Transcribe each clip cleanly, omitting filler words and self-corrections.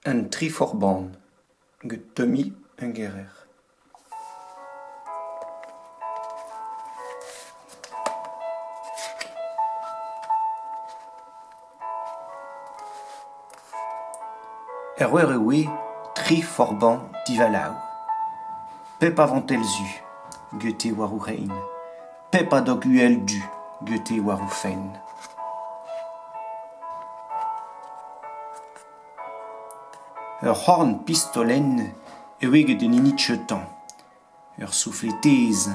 Un triforban, get Tommy un guerrer. Oui, triforban divalau. Pep avantel zu, gete waru rein. Pep adoguel du, gete waru fen. Horn pistolen ewege de ninitchetan. Souffletez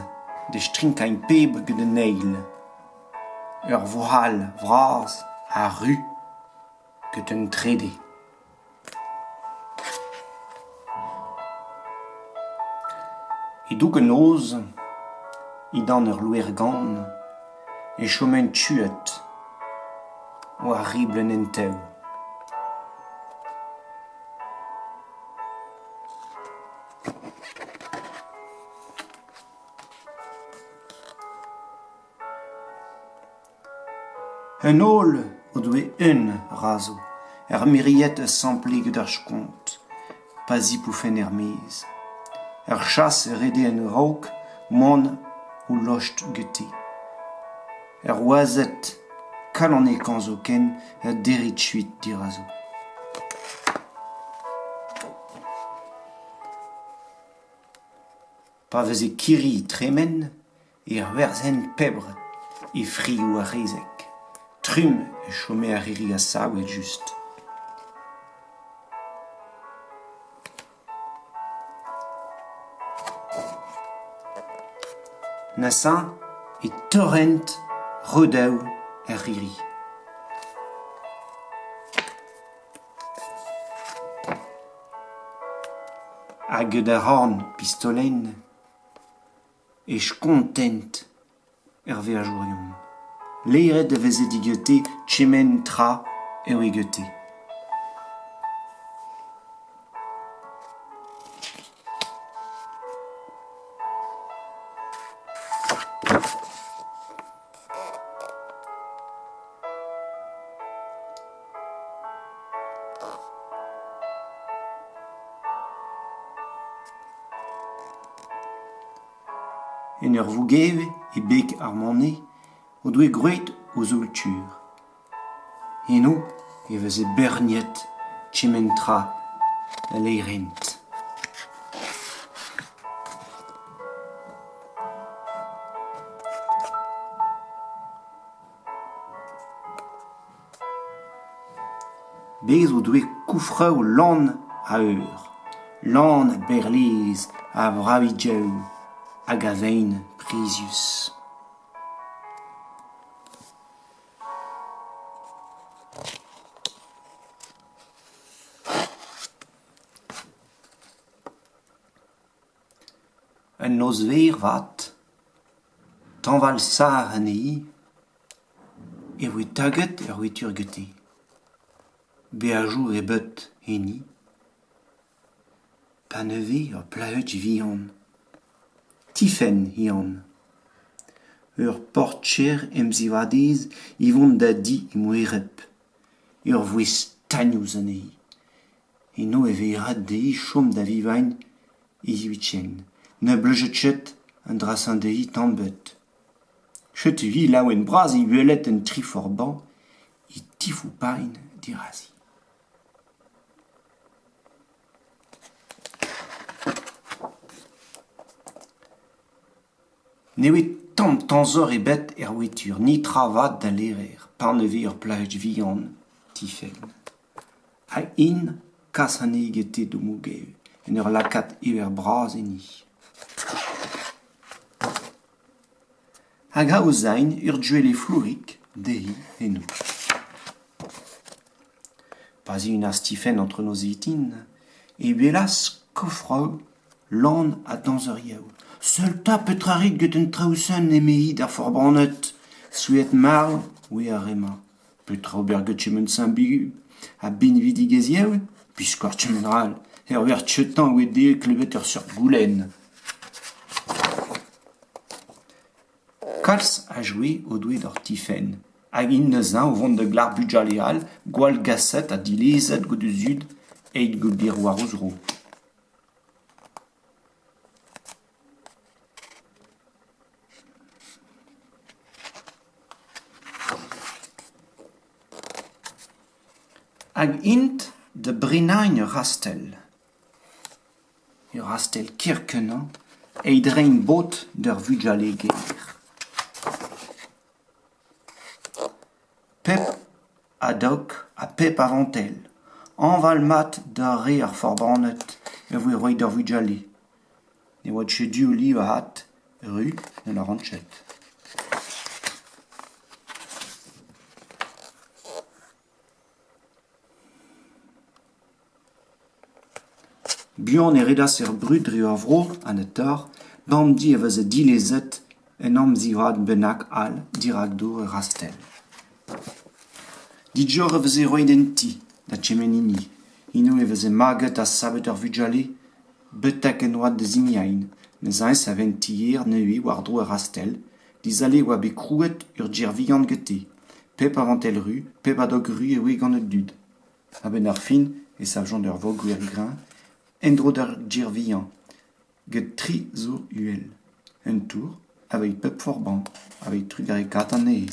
de strinkain peb ge de neil. Voal vraz a ru ge un trede. E doug en oz, idan louergan, e chomen tuet, o a riblen en teu. Un ol o doe un razo, miriet sampleg d'ar skont, pas i poufen mez. Chas rede en raok, mon ou locht gete. Oazet, kalan e kanzo ken, derit chuit dirazo. Pa veze kiri tremen, werzen pebre, e fri ou a rezek. Trum e chome a riri a saouet just. Nassan et torrent rodeu e riri. Hag da horn pistolen ech kontent verjourion. Leiret de veze digete tchemen tra eo egete. En vougev e bek ar manne o doe grouet o zoultur. Eno e veze berniet tchementra a leirent. Bez o doe koufreu lan a eur. Lan a berlez a vravidjeu. Hag a vein Prisius. Un noz ver vat, tanval sar anei, e voe taget wetur gete. Beajour e beut eni, pa neve plaeut vihan. Tifen ian. Portcher emzivadez ivon da di mouerep. Voe stagnouz anei. Eno e veirat dei chom da vivain iziwitchen. Ne bleujetchet un drasin dei tambet. Chet vi la en braz i velet en triforban i tifou pain dirazi. Newe tamm-tanzor e bet wetur, ni travad da lerer, par neve plaej vihan, tifen. Ha in kas ane gete do mougev, en lakat braz eni. Hag ha o zain duel flourik, dehi eno. Pas un as tifen entre nos itin, e belas kofrau lan a danzeriaou. Seul ta petrarit get un traousen emei da forbanet, souet mar oui a rema. Petra ober get chemen sambigu, a ben vidigeziaou, piskor chemen ral, ver tchetan ou de klebet sur goulen. Kals a joué au doué d'or tifen, hag in neuze au vont de glar bujaleal, gwal gasset a dilezet go de zud, eit gobir war ouzro. Hag int de brenañ rastel. Rastel kirkenan, eit rein bot der vugale ger. Pep a dok a pep avantel. Anval mat da re ar forbanet e voe roi da vugale. Ne oa tchedu o li a hat ru en la ranchet. Bihan e redas brud dre ar vro an e tar, bamdi e veze dilezet en amzivad bennak al dirak do e rastel. Didjor e veze roi den ti, da tchemenini. Ino e veze maget a sabet ar vugale, betek en oad de zimiain, mais aes a ven tier neue war dro e rastel, dizale oa be krouet ur dir vihan gete, pep avantel ru, pep adog ru e oe gant e dud. A ben ar fin, e savjon d'ur vog gwer grain, endro d'ar dir vihan, get 3 zour uel. Un tour, avec pep forban, avec trugare kat an ee.